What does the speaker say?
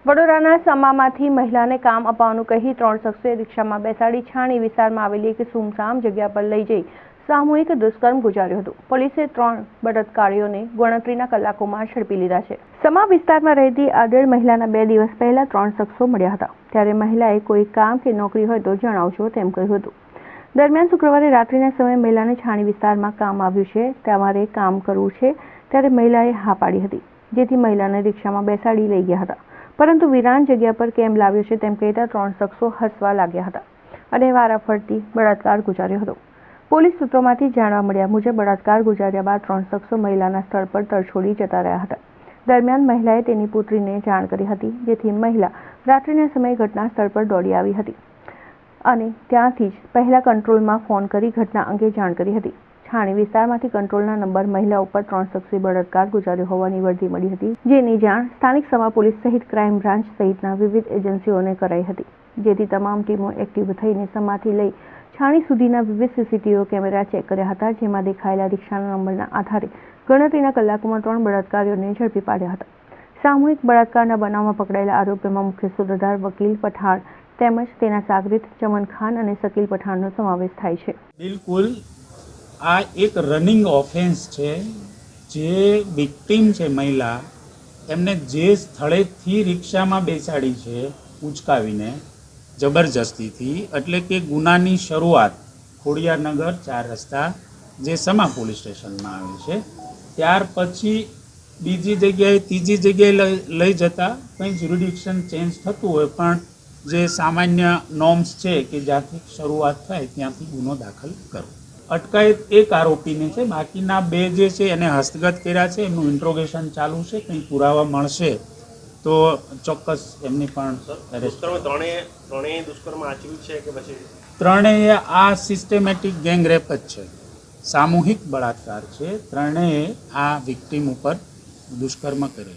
વડોદરાના સમામાંથી મહિલાને કામ અપાવવાનું કહી 3 શખ્સોએ રિક્ષામાં બેસાડી છાણી વિસ્તારમાં આવેલી એક સુમસામ જગ્યા પર લઈ જઈ સામૂહિક દુષ્કર્મ ગુજાર્યું હતું. પોલીસે 3 બળાત્કારીઓને ગણતરીના કલાકોમાં ઝડપી લીધા છે. સમા વિસ્તારમાં રહેતી આદળ મહિલાના 2 દિવસ પહેલા 3 શખ્સો મળ્યા હતા. ત્યારે મહિલાએ કોઈ કામ કે નોકરી હોય તો જણાવજો તેમ કહ્યું હતું. દરમિયાન શુક્રવારે રાત્રિના સમયે મહિલાને છાણી વિસ્તારમાં કામ આવ્યું છે. તમારે કામ કરવું છે ત્યારે મહિલાએ હા પાડી હતી, જેથી મહિલાને રિક્ષામાં બેસાડી લઈ ગયા હતા. પરંતુ વિરાન જગ્યા પર કેમ લાવ્યો છે તેમ કહેતા 3 શખ્સો હસવા લાગ્યા હતા અને વારાફરતી બળાત્કાર ગુજાર્યો હતો. પોલીસ સૂત્રોમાંથી જાણવા મળ્યા મુજબ બળાત્કાર ગુજાર્યા બાદ 3 શખ્સો મહિલાના સ્થળ પર તરછોડી જતા રહ્યા હતા. દરમિયાન મહિલાએ તેની પુત્રીને જાણ કરી હતી, જેથી મહિલા રાત્રિના સમયે ઘટના સ્થળ પર દોડી આવી હતી અને ત્યાંથી જ પહેલા કંટ્રોલમાં ફોન કરી ઘટના અંગે જાણ કરી હતી. છાણી વિસ્તારમાંથી કંટ્રોલના નંબર મહિલા ઉપર 3 શખ્સે બળાત્કાર ગુજાર્યો હોવાની વર્દી મળી હતી, જેની જાણ સ્થાનિક સમા પોલીસ સહિત ક્રાઇમ બ્રાન્ચ સહિતના વિવિધ એજન્સીઓને કરાઈ હતી, જેથી તમામ ટીમો એક્ટિવ થઈને સમાથી લઈ છાણી સુધીના વિવિધ સીસીટીવી કેમેરા ચેક કર્યા હતા, જેમાં દેખાયેલા રિક્ષાના નંબરના આધારે ગણતરીના કલાકોમાં 3 બળાત્કારીઓને ઝડપી પાડ્યા હતા. સામૂહિક બળાત્કારના બનાવમાં પકડાયેલા આરોપીમાં મુખ્ય સૂત્રધાર વકીલ પઠાણ તેમજ તેના સાગરીત ચમન ખાન અને શકીલ પઠાણનો સમાવેશ થાય છે. બિલકુલ આ એક રનિંગ ઓફેન્સ છે. જે વિક્ટીમ છે મહિલા, એમને જે સ્થળેથી રિક્ષામાં બેસાડી છે ઉંચકાવીને જબરજસ્તીથી, એટલે કે ગુનાની શરૂઆત ખોડિયારનગર 4 રસ્તા જે સમા પોલીસ સ્ટેશનમાં આવે છે, ત્યાર પછી બીજી જગ્યાએ ત્રીજી જગ્યાએ લઈ જતા કંઈ જ્યુરિડિક્શન ચેન્જ થતું હોય, પણ જે સામાન્ય નોર્મ્સ છે કે જ્યાંથી શરૂઆત થાય ત્યાંથી ગુનો દાખલ કરવો. અટકાયત એક આરોપીને છે, બાકીના 2 જે છે એને હસ્તગત કર્યા છે. એમનું ઇન્ટ્રોગેશન ચાલુ છે. કંઈ પુરાવા મળશે તો ચોક્કસ એમની પણ ત્રણેય દુષ્કર્મ આચર્યું છે કે પછી ત્રણેય આ સિસ્ટેમેટિક ગેંગ રેપ જ છે, સામૂહિક બળાત્કાર છે. ત્રણેય આ વિક્ટીમ ઉપર દુષ્કર્મ કરે.